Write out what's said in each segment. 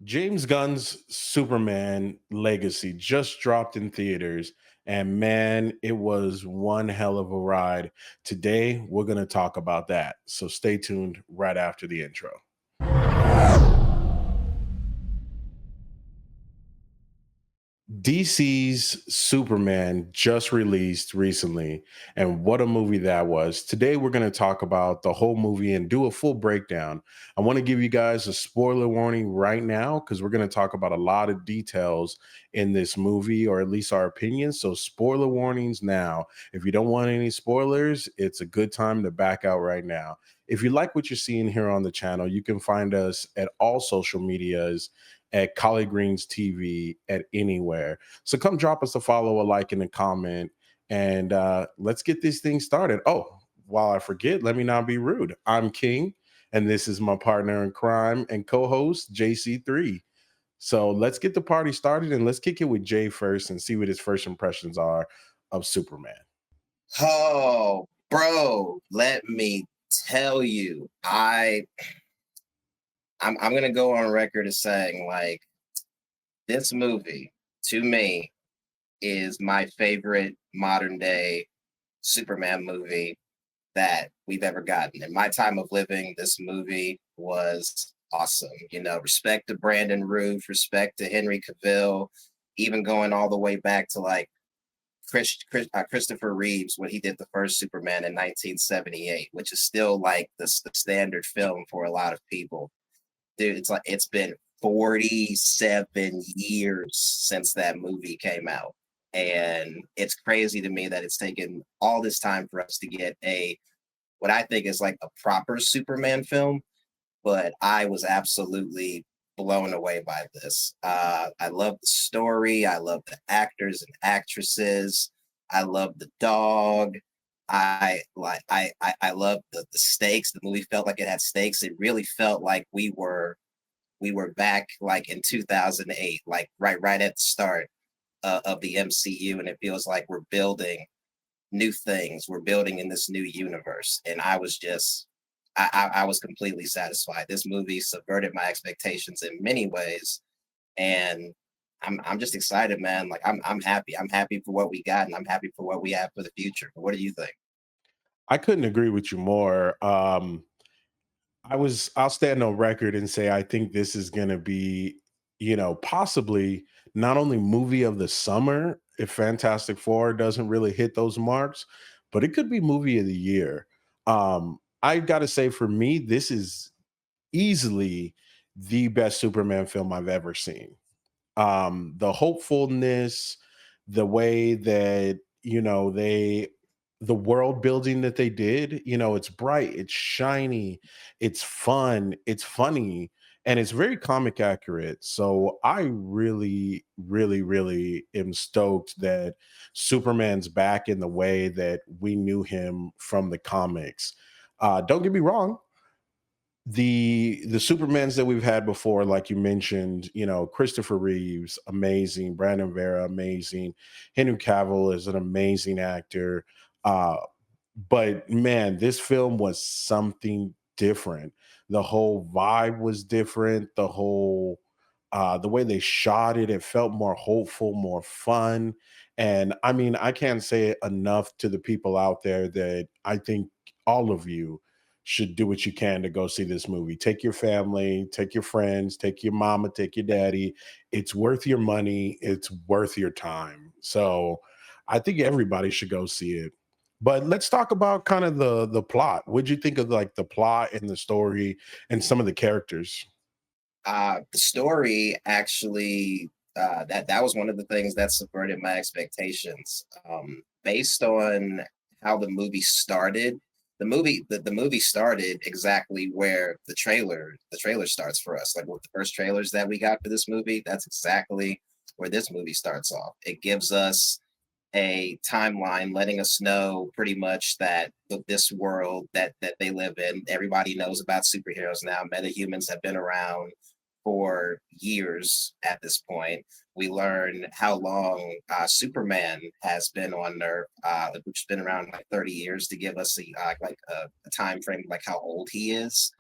James Gunn's Superman Legacy just dropped in theaters, and man, it was one hell of a ride. Today, we're going to talk about that. So stay tuned right after the intro. DC's Superman just released recently, and what a movie that was. Today, we're going to talk about the whole movie and do a full breakdown. I want to give you guys a spoiler warning right now because we're going to talk about a lot of details in this movie, or at least our opinions. So, spoiler warnings now. If you don't want any spoilers, it's a good time to back out right now. If you like what you're seeing here on the channel, you can find us at all social medias at Collard Greens TV at anywhere. So come drop us a follow, a like, and a comment, and let's get this thing started. Oh, while I forget, let me not be rude. I'm King, and this is my partner in crime and co-host JC3. So let's get the party started, and let's kick it with Jay first and see what his first impressions are of Superman. Oh, bro, let me tell you, I'm gonna go on record as saying like this movie to me is my favorite modern day Superman movie that we've ever gotten. In my time of living, this movie was awesome. You know, respect to Brandon Roof, respect to Henry Cavill, even going all the way back to like Christopher Reeves when he did the first Superman in 1978, which is still like the standard film for a lot of people. Dude, it's like it's been 47 years since that movie came out. And it's crazy to me that it's taken all this time for us to get a what I think is like a proper Superman film, but I was absolutely blown away by this. I love the story. I love the actors and actresses. I love the dog. I love the stakes. The movie felt like it had stakes. It really felt like we were back like in 2008, like right at the start of the MCU, and it feels like we're building new things. We're building in this new universe, and I was completely satisfied. This movie subverted my expectations in many ways, and I'm just excited, man. Like I'm happy. I'm happy for what we got, and I'm happy for what we have for the future. What do you think? I couldn't agree with you more. I'll stand on record and say I think this is going to be, possibly not only movie of the summer if Fantastic Four doesn't really hit those marks, but it could be movie of the year. I got to say, for me, this is easily the best Superman film I've ever seen. The hopefulness, the way that the world building that they did, it's bright, it's shiny, it's fun, it's funny, and it's very comic accurate. So I really, really, really am stoked that Superman's back in the way that we knew him from the comics. Don't get me wrong, the Supermans that we've had before, like you mentioned, Christopher Reeves, amazing, Brandon Vera, amazing, Henry Cavill is an amazing actor. Uh, but man, this film was something different. The whole vibe was different. The way they shot it, it felt more hopeful, more fun. And I mean, I can't say it enough to the people out there that I think all of you should do what you can to go see this movie. Take your family, take your friends, take your mama, take your daddy. It's worth your money, it's worth your time. So I think everybody should go see it. But let's talk about kind of the plot. What'd you think of like the plot and the story and some of the characters? The story actually that was one of the things that subverted my expectations. Based on how the movie started, the movie started exactly where the trailer starts for us. Like with the first trailers that we got for this movie, that's exactly where this movie starts off. It gives us a timeline letting us know pretty much that this world that they live in, everybody knows about superheroes now. Metahumans have been around for years at this point. We learn how long Superman has been on Earth, which has been around like 30 years, to give us a time frame like how old he is.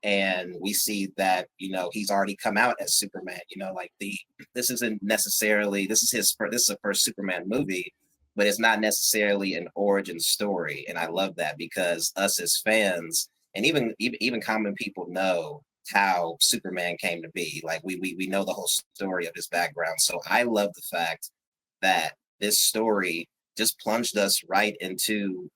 and we see that he's already come out as Superman. Like this isn't necessarily this is a first Superman movie, but it's not necessarily an origin story, and I love that because us as fans and even common people know how Superman came to be. Like we know the whole story of his background. So I love the fact that this story just plunged us right into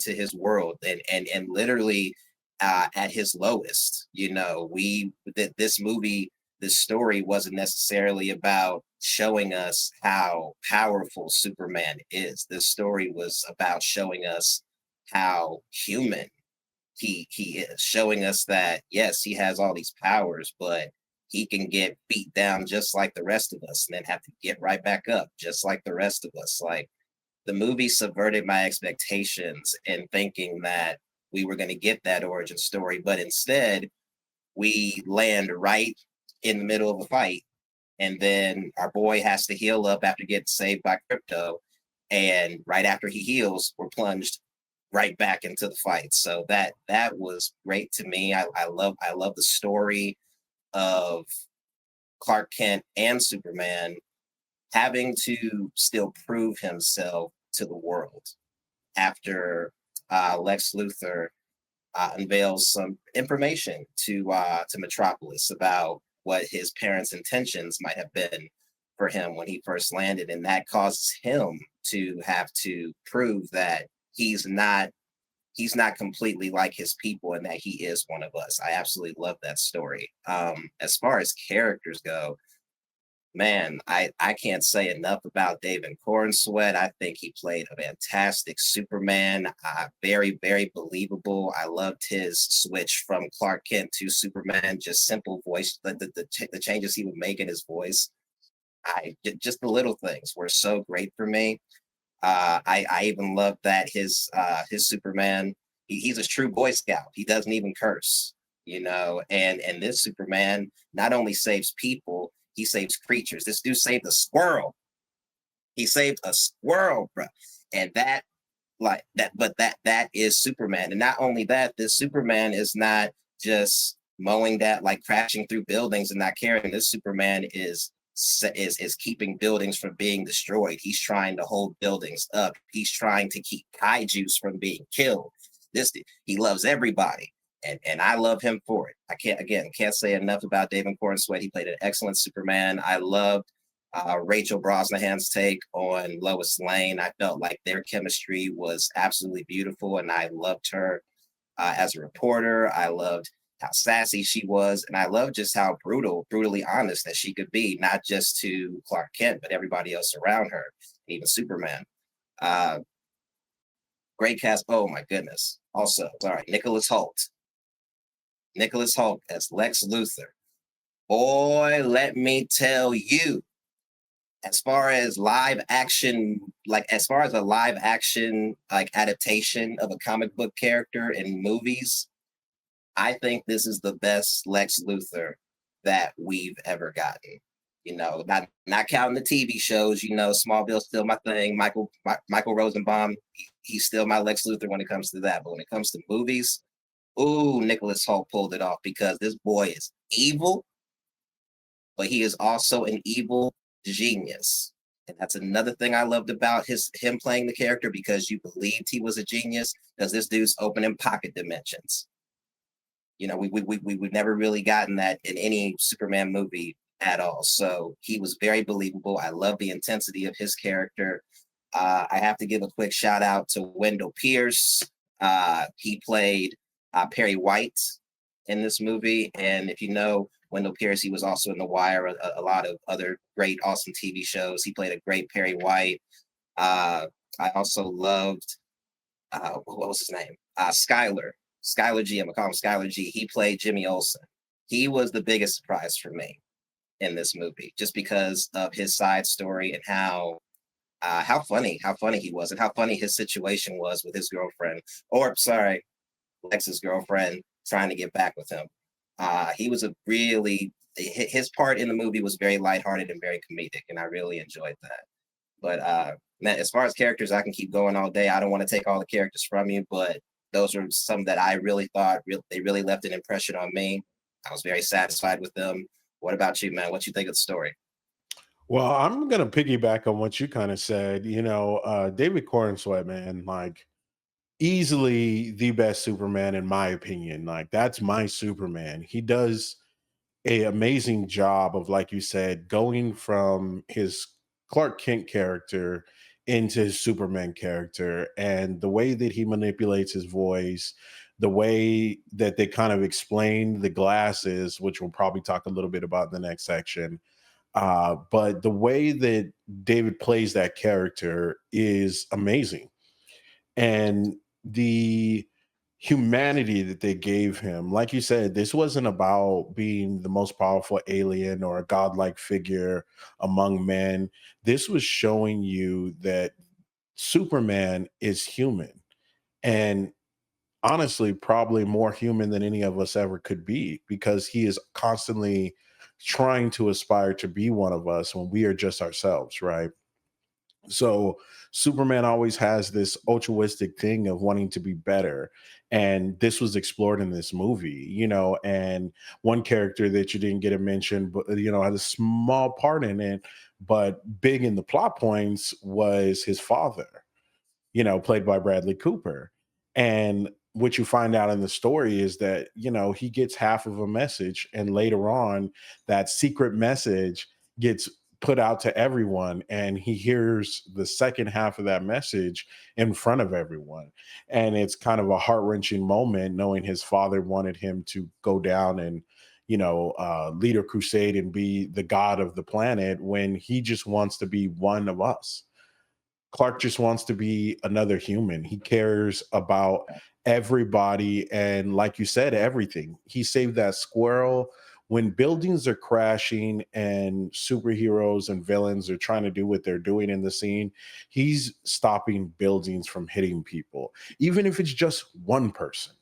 his world and literally at his lowest. This movie, this story wasn't necessarily about showing us how powerful Superman is. This story was about showing us how human he is, showing us that yes, he has all these powers, but he can get beat down just like the rest of us and then have to get right back up just like the rest of us. Like the movie subverted my expectations in thinking that we were going to get that origin story, but instead we land right in the middle of a fight, and then our boy has to heal up after getting saved by Crypto, and right after he heals, we're plunged right back into the fight. So that was great to me. I love the story of Clark Kent and Superman having to still prove himself to the world after Lex Luthor unveils some information to Metropolis about what his parents' intentions might have been for him when he first landed, and that causes him to have to prove that he's not completely like his people and that he is one of us. I absolutely love that story. As far as characters go, man, I can't say enough about David Cornsweet. I think he played a fantastic Superman. Very, very believable. I loved his switch from Clark Kent to Superman. Just simple voice, the changes he would make in his voice. Just the little things were so great for me. I even love that his Superman. He's a true Boy Scout. He doesn't even curse, And this Superman not only saves people, he saves creatures. This dude saved a squirrel. He saved a squirrel, bro. And that like that, but that is Superman. And not only that, this Superman is not just mowing that, like crashing through buildings and not caring. This Superman is keeping buildings from being destroyed. He's trying to hold buildings up. He's trying to keep kaiju's from being killed. He loves everybody. And I love him for it. I can't say enough about David Cornsweet. He played an excellent Superman. I loved Rachel Brosnahan's take on Lois Lane. I felt like their chemistry was absolutely beautiful, and I loved her as a reporter. I loved how sassy she was, and I loved just how brutally honest that she could be, not just to Clark Kent, but everybody else around her, even Superman. Uh, Great cast. Oh my goodness. Also, sorry, Nicholas Holt as Lex Luthor. Boy, let me tell you, as far as a live action like adaptation of a comic book character in movies, I think this is the best Lex Luthor that we've ever gotten. Not counting the TV shows. Smallville's still my thing. Michael Rosenbaum, he's still my Lex Luthor when it comes to that. But when it comes to movies, ooh, Nicholas Holt pulled it off because this boy is evil, but he is also an evil genius. And that's another thing I loved about him playing the character, because you believed he was a genius, because this dude's opening pocket dimensions. We've never really gotten that in any Superman movie at all. So he was very believable. I love the intensity of his character. I have to give a quick shout out to Wendell Pierce. He played Perry White in this movie. And if you know Wendell Pierce, he was also in The Wire, a lot of other great, awesome TV shows. He played a great Perry White. I also loved, what was his name? Skylar G. I'm going to call him Skylar G. He played Jimmy Olsen. He was the biggest surprise for me in this movie, just because of his side story and how funny he was, and how funny his situation was with his girlfriend, or sorry, Lex's girlfriend, trying to get back with him. He was his part in the movie was very lighthearted and very comedic, and I really enjoyed that. But man, as far as characters, I can keep going all day. I don't want to take all the characters from you, but those are some that I really thought they really left an impression on me. I was very satisfied with them. What about you, man? What you think of the story? Well, I'm gonna piggyback on what you kind of said. David Cornsweet, man, like easily the best Superman in my opinion. Like that's my Superman. He does a amazing job of, like you said, going from his Clark Kent character into his Superman character, and the way that he manipulates his voice, the way that they kind of explain the glasses, which we'll probably talk a little bit about in the next section. But the way that David plays that character is amazing, and the humanity that they gave him, like you said, this wasn't about being the most powerful alien or a godlike figure among men. This was showing you that Superman is human, and honestly probably more human than any of us ever could be, because he is constantly trying to aspire to be one of us when we are just ourselves, right? So Superman always has this altruistic thing of wanting to be better. And this was explored in this movie, and one character that you didn't get to mention, but had a small part in it, but big in the plot points was his father, played by Bradley Cooper. And what you find out in the story is that, he gets half of a message, and later on, that secret message gets put out to everyone, and he hears the second half of that message in front of everyone. And it's kind of a heart-wrenching moment knowing his father wanted him to go down and lead a crusade and be the god of the planet, when he just wants to be one of us. Clark just wants to be another human. He cares about everybody. And like you said, everything. He saved that squirrel. When buildings are crashing and superheroes and villains are trying to do what they're doing in the scene, he's stopping buildings from hitting people, even if it's just one person.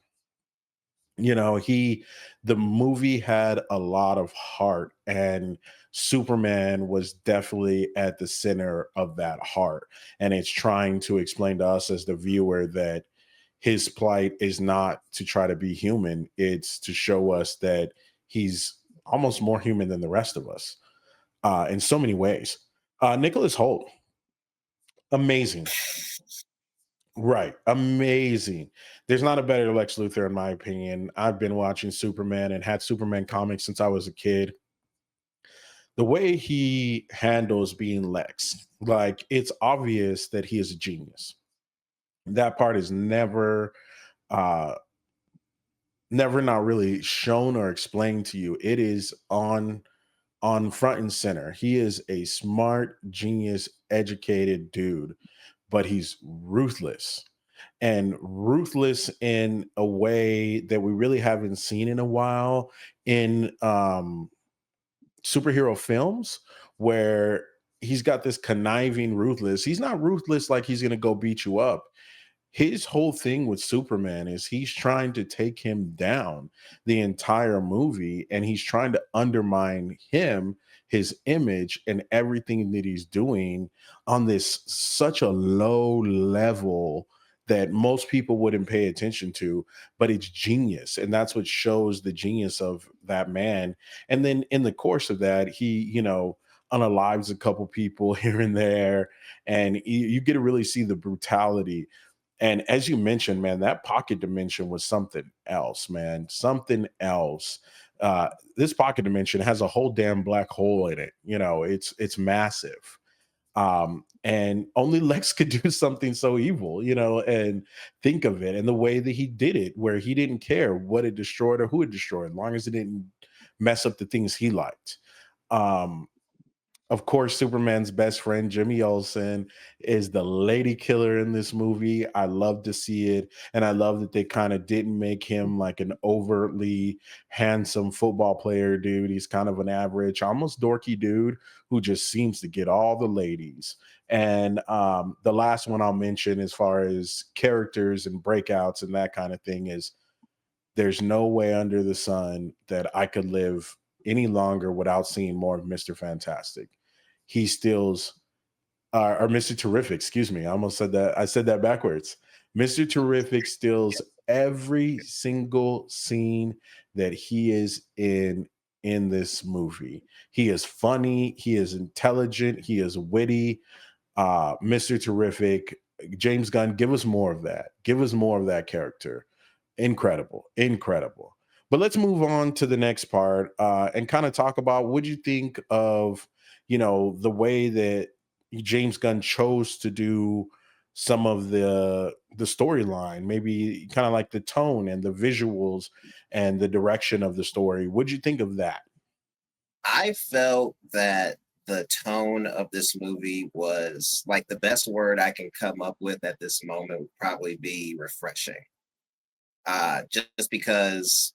The movie had a lot of heart, and Superman was definitely at the center of that heart. And it's trying to explain to us as the viewer that his plight is not to try to be human, it's to show us that he's almost more human than the rest of us, in so many ways. Nicholas Holt, amazing. Right. Amazing. There's not a better Lex Luthor, in my opinion. I've been watching Superman and had Superman comics since I was a kid. The way he handles being Lex, like it's obvious that he is a genius. That part is uh never not really shown or explained to you. It is on front and center. He is a smart, genius, educated dude, but he's ruthless, and ruthless in a way that we really haven't seen in a while in superhero films, where he's got this conniving ruthless. He's not ruthless like he's going to go beat you up. His whole thing with Superman is he's trying to take him down the entire movie, and he's trying to undermine him, his image, and everything that he's doing on this such a low level that most people wouldn't pay attention to, but it's genius. And that's what shows the genius of that man. And then in the course of that, he, unalives a couple people here and there, and you get to really see the brutality. And as you mentioned, man, that pocket dimension was something else, man. Something else. This pocket dimension has a whole damn black hole in it. It's massive. And only Lex could do something so evil, and think of it. And the way that he did it, where he didn't care what it destroyed or who it destroyed, as long as it didn't mess up the things he liked. Um, of course, Superman's best friend, Jimmy Olsen, is the lady killer in this movie. I love to see it. And I love that they kind of didn't make him like an overtly handsome football player dude. He's kind of an average, almost dorky dude who just seems to get all the ladies. And the last one I'll mention, as far as characters and breakouts and that kind of thing, is there's no way under the sun that I could live any longer without seeing more of Mr. Fantastic. He steals, or Mr. Terrific, excuse me. I almost said that. I said that backwards. Mr. Terrific steals every single scene that he is in this movie. He is funny, he is intelligent, he is witty. Mr. Terrific, James Gunn, give us more of that. Give us more of that character. Incredible, incredible. But let's move on to the next part and kind of talk about what you think of, the way that James Gunn chose to do some of the storyline, maybe kind of like the tone and the visuals and the direction of the story. What'd you think of that? I felt that the tone of this movie was like the best word I can come up with at this moment would probably be refreshing. Just because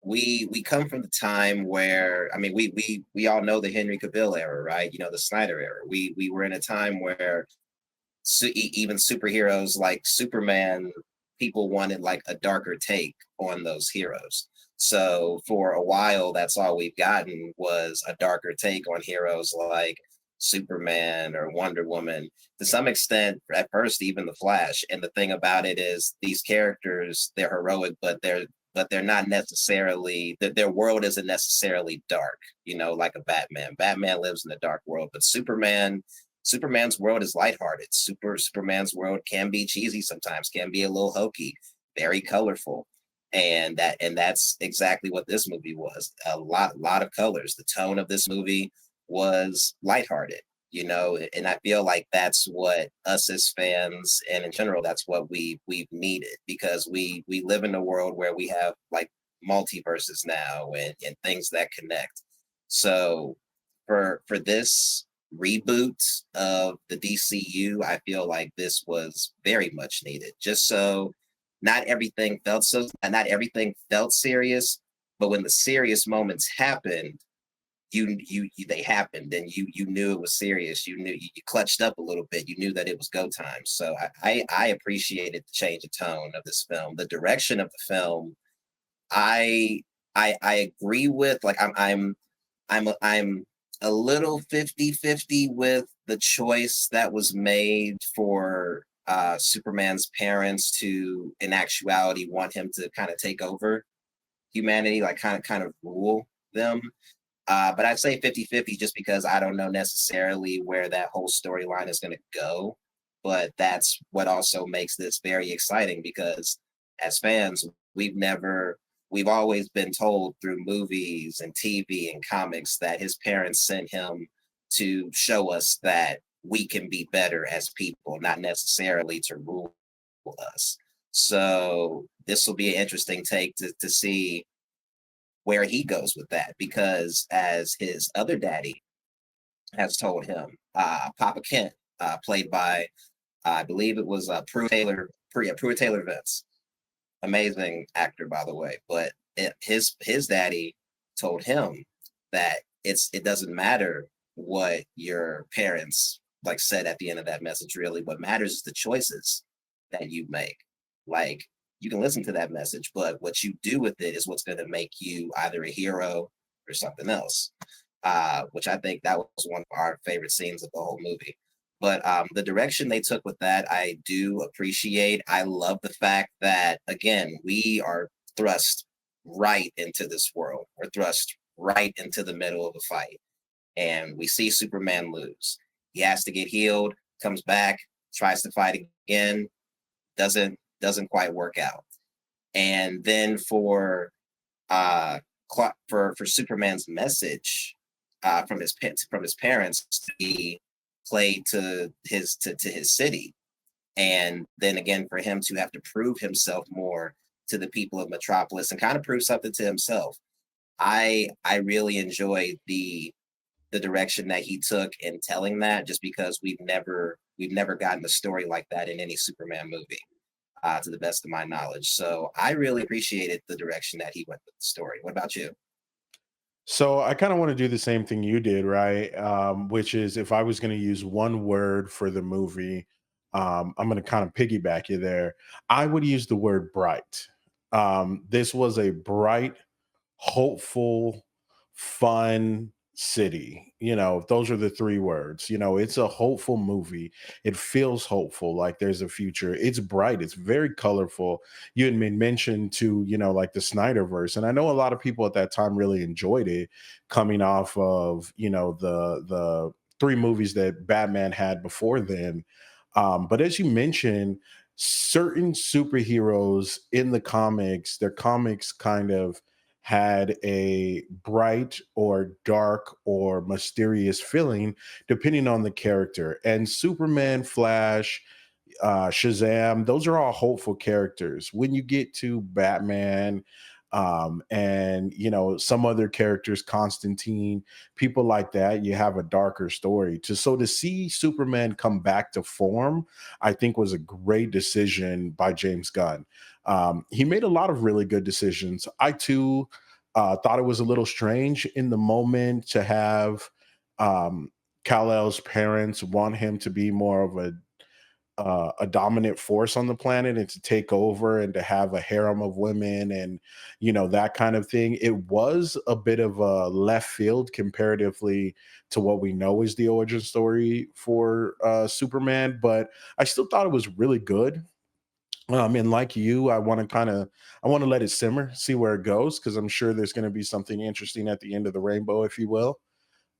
we come from the time where I mean we all know the Henry Cavill era, right? You know, the Snyder era. We were in a time where even superheroes like Superman, people wanted like a darker take on those heroes. So for a while, that's all we've gotten was a darker take on heroes like Superman or Wonder Woman. To some extent, at first, even the Flash. And the thing about it is, these characters they're heroic, but they're not necessarily their world isn't necessarily dark. You know, like a Batman. Batman lives in a dark world, but Superman's world is lighthearted. Superman's world can be cheesy sometimes, can be a little hokey, very colorful. And that's exactly what this movie was. A lot of colors. The tone of this movie was lighthearted, and I feel like that's what us as fans and in general that's what we've needed because we live in a world where we have like multiverses now and things that connect. So for this reboot of the DCU, I feel like this was very much needed. Just so not everything felt serious, but when the serious moments happened, they happened and you knew it was serious. You clutched up a little bit. You knew that it was go time. So I appreciated the change of tone of this film. The direction of the film, I I agree with like I'm a little 50-50 with the choice that was made for Superman's parents to in actuality want him to kind of take over humanity, like kind of rule them. But I'd say 50-50 just because I don't know necessarily where that whole storyline is going to go. But that's what also makes this very exciting because as fans, we've never, we've always been told through movies and TV and comics that his parents sent him to show us that we can be better as people, not necessarily to rule us. So this will be an interesting take to see where he goes with that because as his other daddy has told him, Papa Kent, played by I believe it was Pruitt Taylor Vince, amazing actor by the way, but his daddy told him that it doesn't matter what your parents like said at the end of that message. Really, what matters is the choices that you make. Like you can listen to that message, but what you do with it is what's going to make you either a hero or something else. Which I think that was one of our favorite scenes of the whole movie. But the direction they took with that, I do appreciate. I love the fact that again we are thrust right into this world. We're thrust right into the middle of a fight, and we see Superman lose. He has to get healed, comes back, tries to fight again, doesn't quite work out. And then for Superman's message from his parents to be played to his city, and then again for him to have to prove himself more to the people of Metropolis and kind of prove something to himself. I really enjoyed the direction that he took in telling that just because we've never gotten a story like that in any Superman movie to the best of my knowledge. So I really appreciated the direction that he went with the story. What about you? So I kind of want to do the same thing you did, right? Which is if I was going to use one word for the movie, I'm going to kind of piggyback you there. I would use the word bright. This was a bright, hopeful, fun, city. You know, those are the three words. You know, it's a hopeful movie. It feels hopeful, like there's a future. It's bright, it's very colorful. You had been mentioned to, you know, like the Snyderverse. And I know a lot of people at that time really enjoyed it, coming off of, you know, the three movies that Batman had before then. But as you mentioned, certain superheroes in the comics, their comics kind of had a bright or dark or mysterious feeling depending on the character. And Superman, Flash, Shazam, those are all hopeful characters. When you get to Batman, and you know some other characters, Constantine, people like that, you have a darker story. To see Superman come back to form, I think was a great decision by James Gunn. He made a lot of really good decisions. I too thought it was a little strange in the moment to have um, Kal-El's parents want him to be more of a dominant force on the planet and to take over and to have a harem of women and you know that kind of thing. It was a bit of a left field comparatively to what we know is the origin story for Superman, but I still thought it was really good. And like you, I want to let it simmer, see where it goes, because I'm sure there's going to be something interesting at the end of the rainbow, if you will.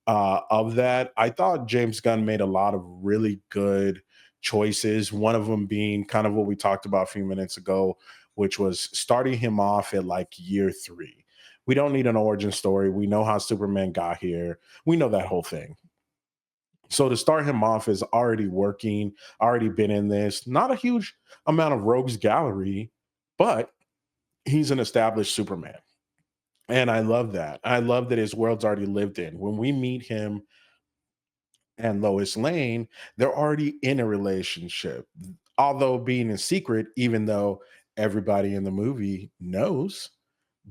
Of that, I thought James Gunn made a lot of really good choices. One of them being kind of what we talked about a few minutes ago, which was starting him off at like year three. We don't need an origin story. We know how Superman got here. We know that whole thing. So to start him off is already working, already been in this. Not a huge amount of rogues gallery, but he's an established Superman. And I love that. I love that his world's already lived in. When we meet him and Lois Lane, they're already in a relationship, although being in secret, even though everybody in the movie knows,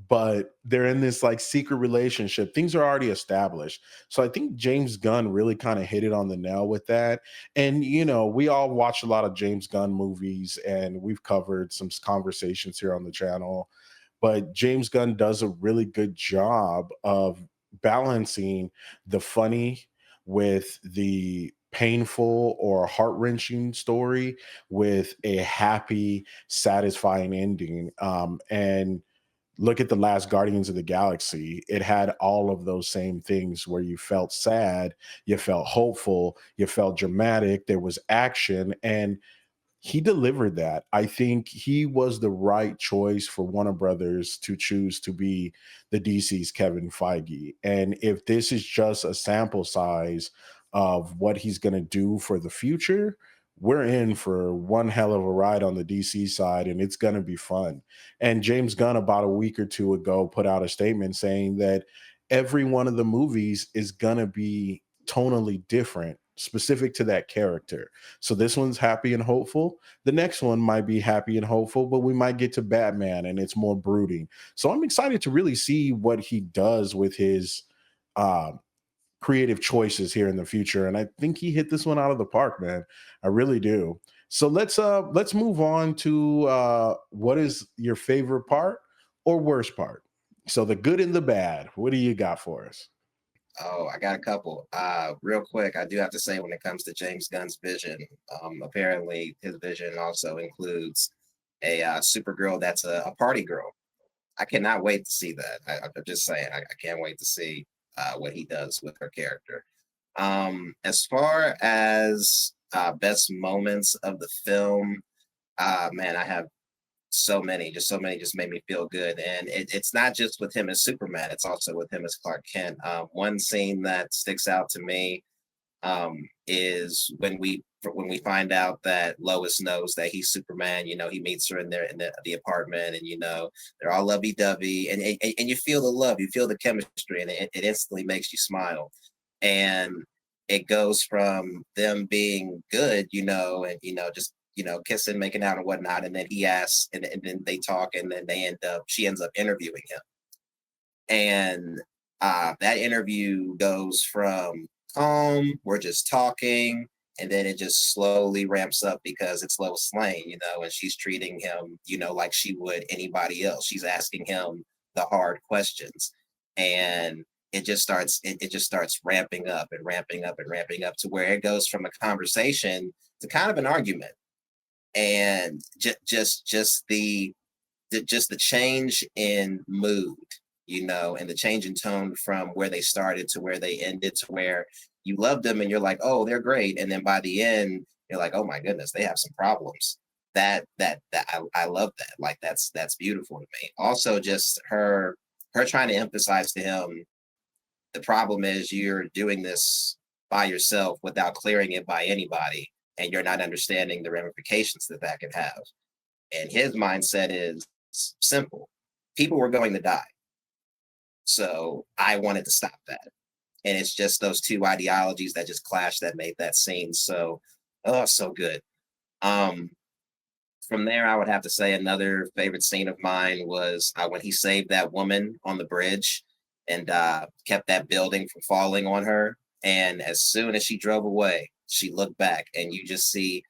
but they're in this like secret relationship. Things are already established. So I think James Gunn really kind of hit it on the nail with that. And, you know, we all watch a lot of James Gunn movies and we've covered some conversations here on the channel, but James Gunn does a really good job of balancing the funny with the painful or heart-wrenching story with a happy, satisfying ending. And look at the last Guardians of the Galaxy. It had all of those same things where you felt sad, you felt hopeful, you felt dramatic, there was action, and he delivered that. I think he was the right choice for Warner Brothers to choose to be the DC's Kevin Feige. And if this is just a sample size of what he's going to do for the future, we're in for one hell of a ride on the DC side, and it's going to be fun. And James Gunn, about a week or two ago, put out a statement saying that every one of the movies is going to be tonally different, specific to that character. So this one's happy and hopeful. The next one might be happy and hopeful, but we might get to Batman and it's more brooding. So I'm excited to really see what he does with his uh, creative choices here in the future. And I think he hit this one out of the park, man. I really do. So let's move on to what is your favorite part or worst part. So the good and the bad. What do you got for us? Oh, I got a couple. Real quick, I do have to say when it comes to James Gunn's vision, apparently his vision also includes a Supergirl that's a party girl. I cannot wait to see that. I'm just saying, I can't wait to see what he does with her character. As far as best moments of the film, man, I have so many just made me feel good. And it's not just with him as Superman, it's also with him as Clark Kent. One scene that sticks out to me is when we find out that Lois knows that he's Superman. You know, he meets her in there in the apartment, and you know they're all lovey dovey, and you feel the love, you feel the chemistry, and it instantly makes you smile. And it goes from them being good, you know, and you know just kissing, making out, and whatnot, and then he asks, and then they talk, and then she ends up interviewing him, and that interview goes from calm, we're just talking, and then it just slowly ramps up because it's Lois Lane, you know, and she's treating him, you know, like she would anybody else. She's asking him the hard questions. And it just starts ramping up and ramping up and ramping up to where it goes from a conversation to kind of an argument. And just the change in mood, and the change in tone from where they started to where they ended, to where you loved them and you're like, oh, they're great, and then by the end you're like, oh my goodness, they have some problems. I love that. Like, that's beautiful to me. Also, just her trying to emphasize to him, the problem is you're doing this by yourself without clearing it by anybody, and you're not understanding the ramifications that that can have. And his mindset is simple: people were going to die, so I wanted to stop that. And it's just those two ideologies that just clashed that made that scene so, oh, so good. Um, from there, I would have to say another favorite scene of mine was when he saved that woman on the bridge and kept that building from falling on her. And as soon as she drove away, she looked back, and you see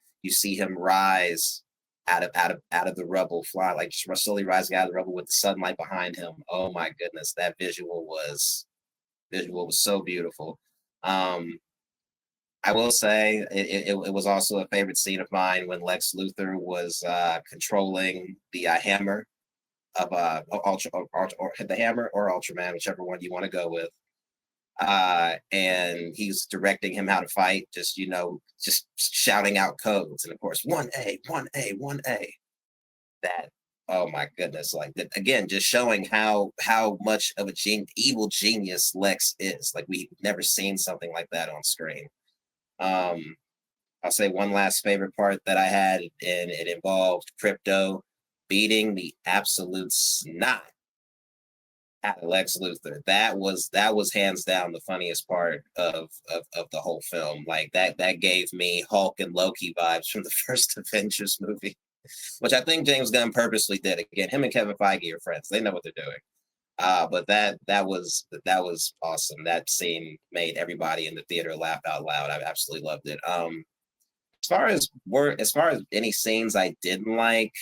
him rise out of the rubble, fly like just slowly rising out of the rubble with the sunlight behind him. Oh my goodness, that visual was so beautiful. Um, I will say it was also a favorite scene of mine when Lex Luthor was controlling the hammer of Ultra, or the hammer or Ultraman, whichever one you want to go with. And he's directing him how to fight, just shouting out codes, and of course, 1A, 1A, 1A. That, oh my goodness, like that again, just showing how much of a evil genius Lex is. Like, we've never seen something like that on screen. Um, I'll say one last favorite part that I had, and it involved Crypto beating the absolute snot out of Lex Luthor. That was hands down the funniest part of the whole film. Like, that gave me Hulk and Loki vibes from the first Avengers movie, which I think James Gunn purposely did. Again, him and Kevin Feige are friends; they know what they're doing. But that was awesome. That scene made everybody in the theater laugh out loud. I absolutely loved it. As far as any scenes I didn't like,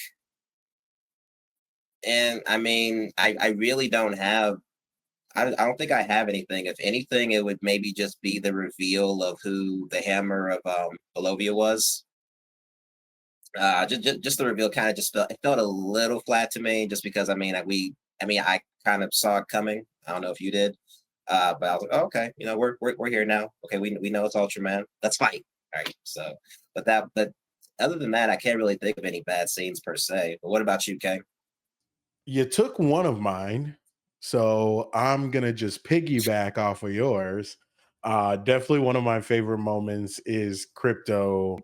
and I mean, I really don't have. I don't think I have anything. If anything, it would maybe just be the reveal of who the Hammer of Balovia was. Just the reveal kind of just felt a little flat to me, just because I kind of saw it coming. I don't know if you did, but I was like, oh, okay, we're here now. Okay, we know it's Ultraman. Let's fight. All right. So, but other than that, I can't really think of any bad scenes per se. But what about you, Kay? You took one of mine, so I'm gonna just piggyback off of yours. Definitely one of my favorite moments is Crypto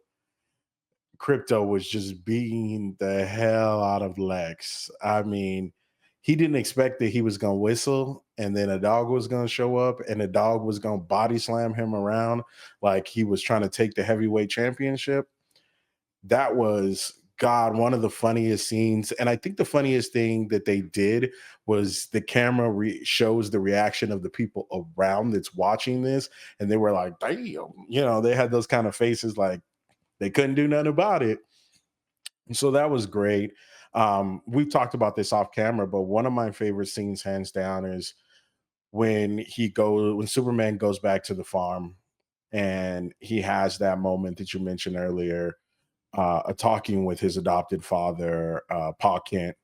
was just beating the hell out of Lex. I mean, he didn't expect that he was gonna whistle and then a dog was gonna show up and the dog was gonna body slam him around like he was trying to take the heavyweight championship. That was, God, one of the funniest scenes. And I think the funniest thing that they did was the camera shows the reaction of the people around that's watching this. And they were like, damn, they had those kind of faces like they couldn't do nothing about it. So that was great. We've talked about this off camera, but one of my favorite scenes, hands down, is when Superman goes back to the farm and he has that moment that you mentioned earlier, talking with his adopted father, Pa Kent,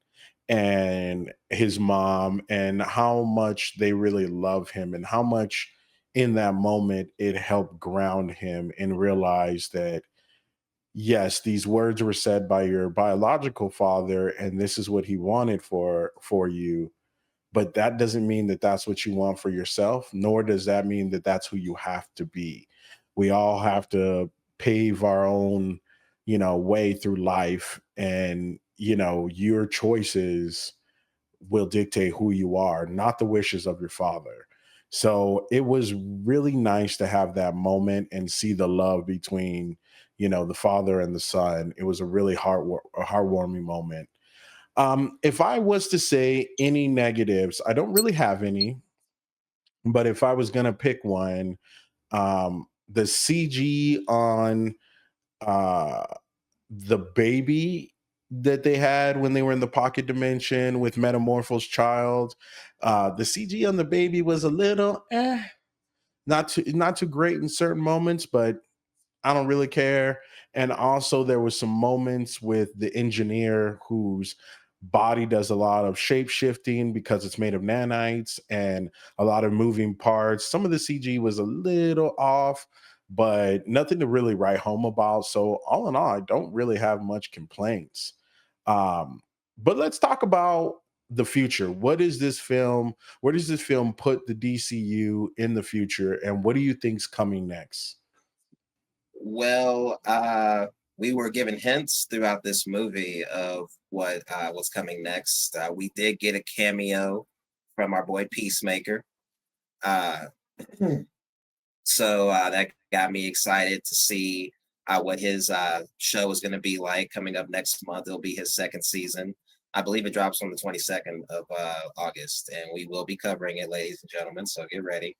and his mom, and how much they really love him, and how much in that moment it helped ground him and realize that yes, these words were said by your biological father, and this is what he wanted for you, but that doesn't mean that that's what you want for yourself, nor does that mean that that's who you have to be. We all have to pave our own, way through life, and your choices will dictate who you are, not the wishes of your father. So it was really nice to have that moment and see the love between, the father and the son. It was a really a heartwarming moment. If I was to say any negatives, I don't really have any, but if I was gonna pick one, the CG on uh the baby that they had when they were in the pocket dimension with Metamorpho's child. The CG on the baby was a little not too great in certain moments, but I don't really care. And also, there was some moments with the engineer whose body does a lot of shape shifting because it's made of nanites and a lot of moving parts. Some of the CG was a little off, but nothing to really write home about. So, all in all, I don't really have much complaints. Um, but let's talk about the future. What is this film? Where does this film put the DCU in the future? And what do you think's coming next? Well, we were given hints throughout this movie of what was coming next. We did get a cameo from our boy Peacemaker. Uh, so that got me excited to see what his show is going to be like coming up next month. It'll be his second season. I believe it drops on the 22nd of August, and we will be covering it, ladies and gentlemen. So get ready.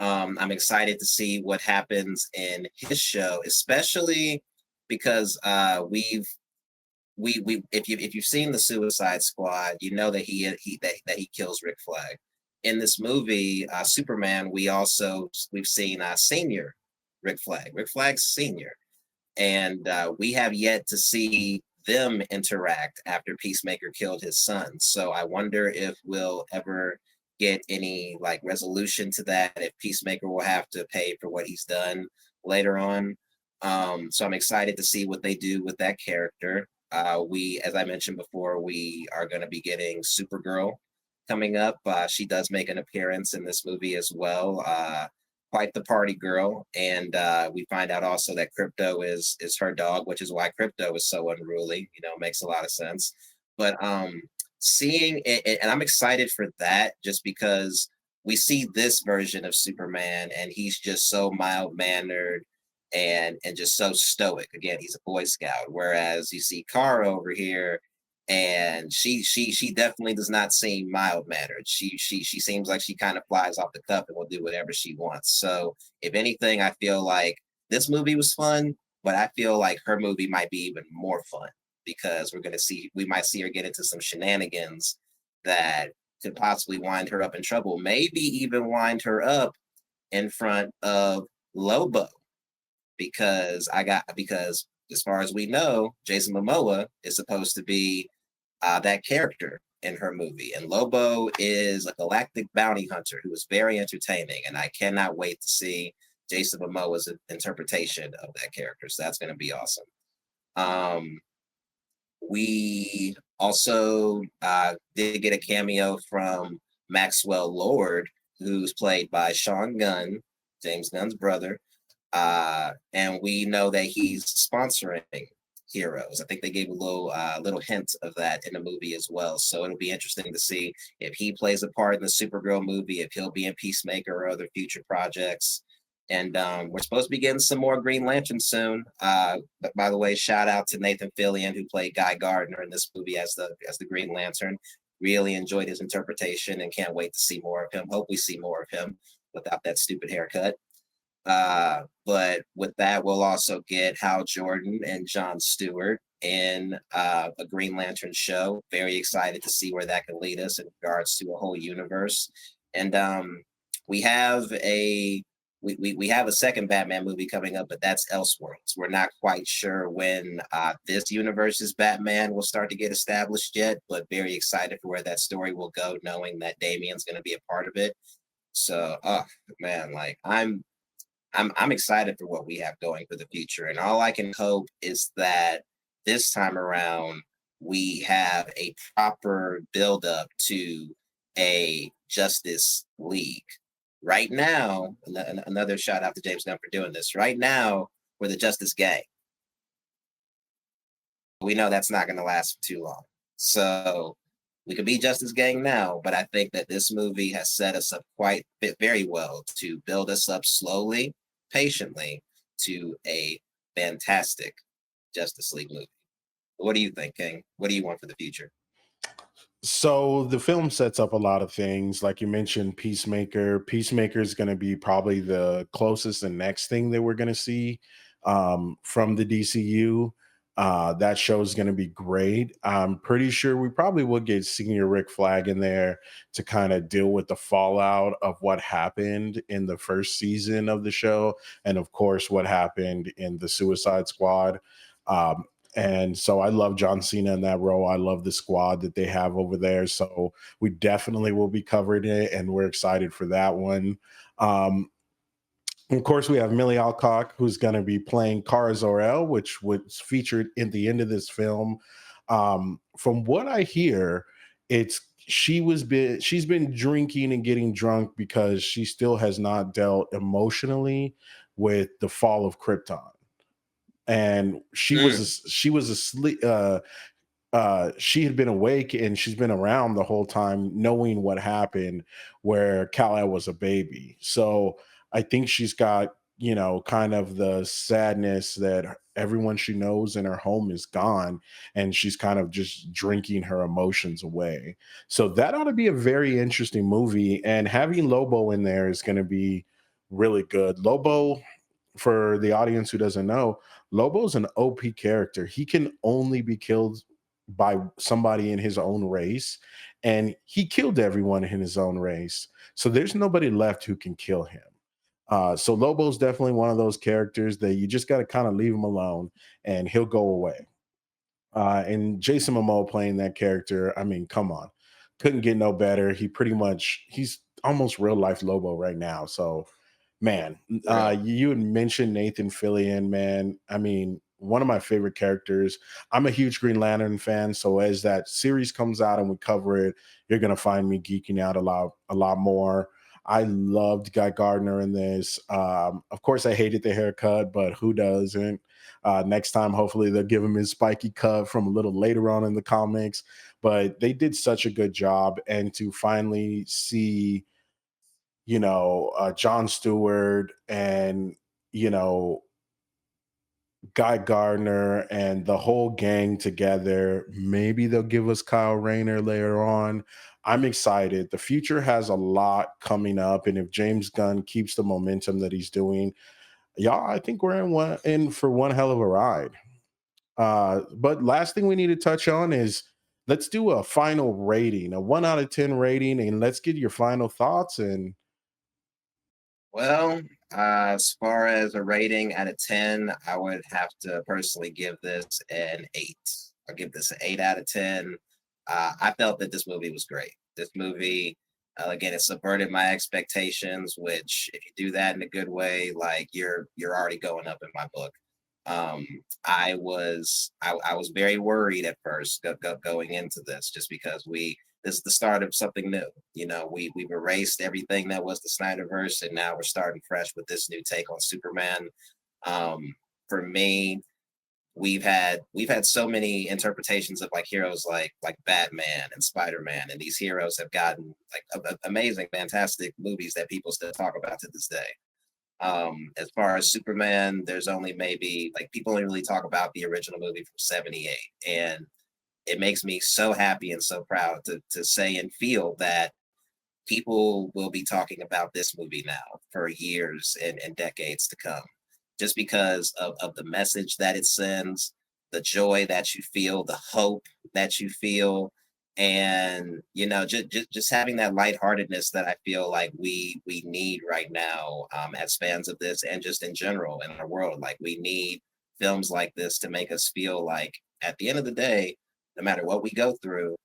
I'm excited to see what happens in his show, especially because we if you've seen the Suicide Squad, you know that he kills Rick Flag. In this movie, Superman, we've seen senior Rick Flag Senior, and we have yet to see them interact after Peacemaker killed his son. So I wonder if we'll ever get any like resolution to that. If Peacemaker will have to pay for what he's done later on. So I'm excited to see what they do with that character. As I mentioned before, we are going to be getting Supergirl coming up. She does make an appearance in this movie as well. Quite the party girl, and we find out also that Crypto is her dog, which is why Crypto is so unruly. You know, makes a lot of sense. But seeing it, and I'm excited for that, just because we see this version of Superman, and he's just so mild mannered and just so stoic. Again, he's a Boy Scout, whereas you see Kara over here, and she definitely does not seem mild mannered. She seems like she kind of flies off the cuff and will do whatever she wants. So if anything, I feel like this movie was fun, but I feel like her movie might be even more fun because we might see her get into some shenanigans that could possibly wind her up in trouble, maybe even wind her up in front of Lobo, because as far as we know, Jason Momoa is supposed to be that character in her movie, and Lobo is a galactic bounty hunter who is very entertaining, and I cannot wait to see Jason Momoa's interpretation of that character. So that's going to be awesome. Um, we also did get a cameo from Maxwell Lord, who's played by Sean Gunn, James Gunn's brother, and we know that he's sponsoring Heroes. I think they gave a little hint of that in the movie as well. So it'll be interesting to see if he plays a part in the Supergirl movie, if he'll be in Peacemaker or other future projects. And we're supposed to be getting some more Green Lantern soon. But by the way, shout out to Nathan Fillion, who played Guy Gardner in this movie as the Green Lantern. Really enjoyed his interpretation and can't wait to see more of him. Hope we see more of him without that stupid haircut. But with that, we'll also get Hal Jordan and John Stewart in a Green Lantern show. Very excited to see where that can lead us in regards to a whole universe. And we have we have a second Batman movie coming up, but that's Elseworlds. We're not quite sure when this universe's Batman will start to get established yet, but very excited for where that story will go, knowing that Damian's going to be a part of it. So, oh man, like I'm excited for what we have going for the future, and all I can hope is that this time around we have a proper build up to a Justice League. Right now, another shout out to James Gunn for doing this. Right now, we're the Justice Gang. We know that's not going to last for too long. So we could be Justice Gang now, but I think that this movie has set us up very well to build us up slowly, patiently to a fantastic Justice League movie. What do you think, King? What do you want for the future? So the film sets up a lot of things. Like you mentioned, Peacemaker. Peacemaker is going to be probably the closest and next thing that we're going to see from the DCU. That show is going to be great. I'm pretty sure we probably will get Senior Rick Flag in there to kind of deal with the fallout of what happened in the first season of the show, and of course, what happened in the Suicide Squad. Um, and so I love John Cena in that role. I love the squad that they have over there. So we definitely will be covering it, and we're excited for that one. Um, of course, we have Millie Alcock, who's going to be playing Kara Zor-El, which was featured in the end of this film. From what I hear, it's she's been drinking and getting drunk because she still has not dealt emotionally with the fall of Krypton, and Mm, she was asleep. She had been awake and she's been around the whole time, knowing what happened where Kal-El was a baby. So I think she's got, kind of the sadness that everyone she knows in her home is gone, and she's kind of just drinking her emotions away. So that ought to be a very interesting movie. And having Lobo in there is going to be really good. Lobo, for the audience who doesn't know, Lobo's an OP character. He can only be killed by somebody in his own race, and he killed everyone in his own race. So there's nobody left who can kill him. So Lobo's definitely one of those characters that you just got to kind of leave him alone, and he'll go away. And Jason Momoa playing that character, I mean, come on, couldn't get no better. He's almost real life Lobo right now. So, man, for real. you had mentioned Nathan Fillion, man. I mean, one of my favorite characters. I'm a huge Green Lantern fan, so as that series comes out and we cover it, you're gonna find me geeking out a lot more. I loved Guy Gardner in this. Of course, I hated the haircut, but who doesn't? Next time, hopefully, they'll give him his spiky cut from a little later on in the comics. But they did such a good job, and to finally see, John Stewart and you know Guy Gardner and the whole gang together. Maybe they'll give us Kyle Rayner later on. I'm excited. The future has a lot coming up, and if James Gunn keeps the momentum that he's doing, y'all, I think we're in for one hell of a ride. But last thing we need to touch on is, let's do a final rating, a 1 out of 10 rating, and let's get your final thoughts. And Well, as far as a rating out of 10, I would have to personally give this an 8. I'll give this an 8 out of 10. I felt that this movie was great. This movie, again, it subverted my expectations, which if you do that in a good way, like you're already going up in my book. Um, I was very worried at first going into this, just because this is the start of something new. We've erased everything that was the Snyderverse, and now we're starting fresh with this new take on Superman. For me, we've had so many interpretations of like heroes like Batman and Spider-Man, and these heroes have gotten like amazing, fantastic movies that people still talk about to this day. As far as Superman, there's only maybe like people only really talk about the original movie from '78, and it makes me so happy and so proud to say and feel that people will be talking about this movie now for years and decades to come, just because of the message that it sends, the joy that you feel, the hope that you feel, and just having that lightheartedness that I feel like we need right now, as fans of this and just in general in our world. Like we need films like this to make us feel like at the end of the day, no matter what we go through,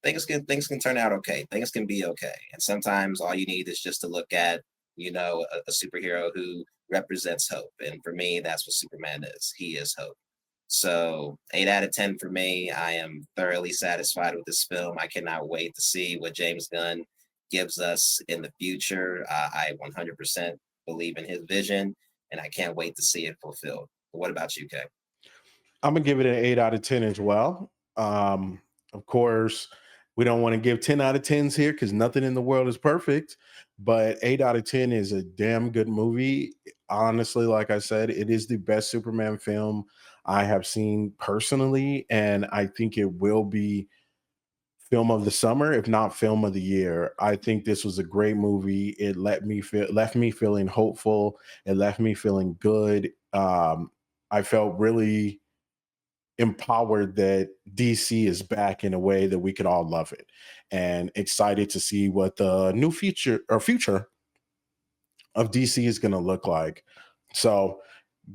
things can turn out okay. Things can be okay. And sometimes all you need is just to look at, a superhero who represents hope. And for me, that's what Superman is. He is hope. So 8 out of 10 for me. I am thoroughly satisfied with this film. I cannot wait to see what James Gunn gives us in the future. I 100% believe in his vision, and I can't wait to see it fulfilled. But what about you, Kay? I'm gonna give it an 8 out of 10 as well. Of course, we don't want to give 10 out of 10s here because nothing in the world is perfect, but 8 out of 10 is a damn good movie. Honestly, like I said, it is the best Superman film I have seen personally, and I think it will be film of the summer, if not film of the year. I think this was a great movie. It left me feeling hopeful. It left me feeling good. I felt really empowered that DC is back in a way that we could all love it, and excited to see what the new future of DC is going to look like. So,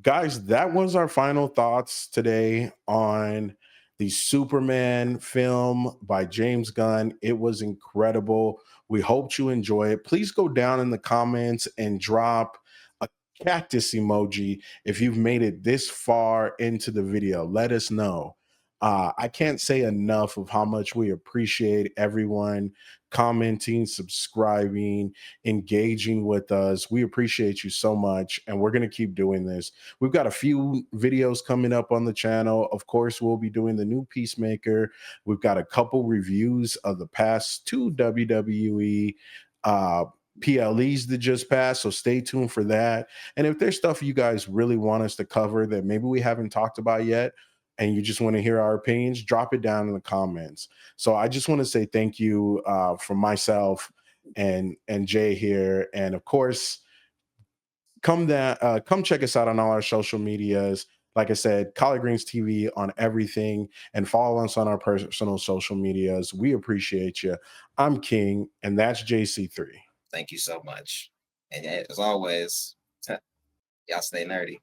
guys, that was our final thoughts today on the Superman film by James Gunn. It was incredible. We hope you enjoy it. Please go down in the comments and drop a cactus emoji if you've made it this far into the video. Let us know. I can't say enough of how much we appreciate everyone commenting, subscribing, engaging with us. We appreciate you so much, and we're going to keep doing this. We've got a few videos coming up on the channel. Of course, we'll be doing the new Peacemaker. We've got a couple reviews of the past two WWE PLEs that just passed, so stay tuned for that. And if there's stuff you guys really want us to cover that maybe we haven't talked about yet, and you just want to hear our opinions, drop it down in the comments. So I just want to say thank you from myself and Jay here, and of course, come check us out on all our social medias. Like I said, Collard Greens TV on everything, and follow us on our personal social medias. We appreciate you. I'm King, and that's JC3. Thank you so much. And as always, y'all stay nerdy.